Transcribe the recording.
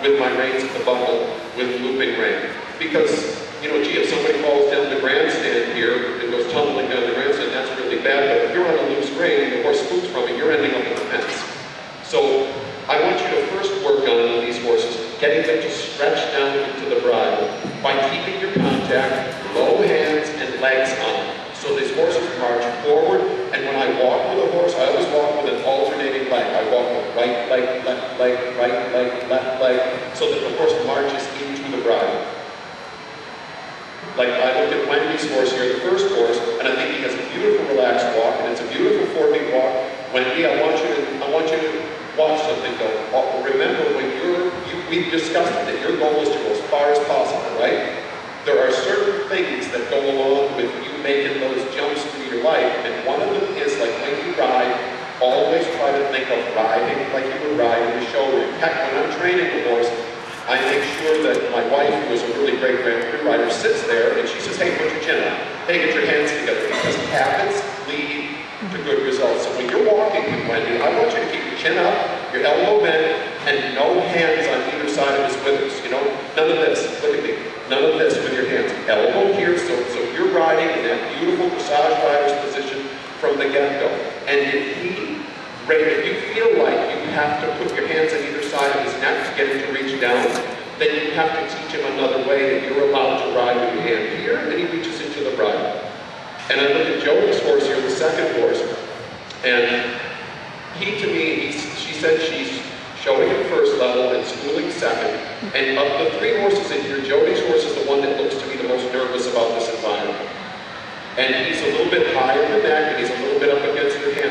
with my reins at the buckle with looping rein. Because, you know, gee, if somebody falls down the grandstand here and goes tumbling down the grandstand, that's really bad, but if you're on a loose rein and the horse spooks from it, you're ending up in the fence. So I want you to first work on these horses, getting them to stretch down into the bridle by keeping your contact, low hands and legs on. So these horses march forward, and when I walk with a horse, I always walk with an alternating leg. I walk with right leg, left leg, right leg, left leg, so that the horse marches into the bridle. Like I looked at Wendy's horse here, the first horse, and I think he has a beautiful relaxed walk, and it's a beautiful 4-beat walk. Wendy, I want you to watch something though. Remember when we've discussed that your goal is to go as far as possible, right? There are certain things that go along with you making those jumps through your life, and one of them is like when you ride, always try to think of riding like you would ride in a show ring. Heck, when I'm training the horse, I make sure that my wife, who is a really great Grand Prix rider, sits there and she says, hey, put your chin up. Hey, get your hands together, because habits lead to good results. So when you're walking with Wendy, I want you to keep your chin up, your elbow bent, and no hands on either side of his withers. You know, none of this. Look at me. None of this with your hands. Elbow here, so you're riding in that beautiful dressage rider's position from the get-go. And if you feel like you have to put your hands on either side of his neck to get him to reach down, then you have to teach him another way that you're allowed to ride with your hand here, and he reaches into the bridle. And I look at Jody's horse here, the second horse, and he, to me, she said she's showing him first level and schooling second. And of the 3 horses in here, Jody's horse is the one that looks to be the most nervous about this environment. And he's a little bit higher in the neck, and he's a little bit up against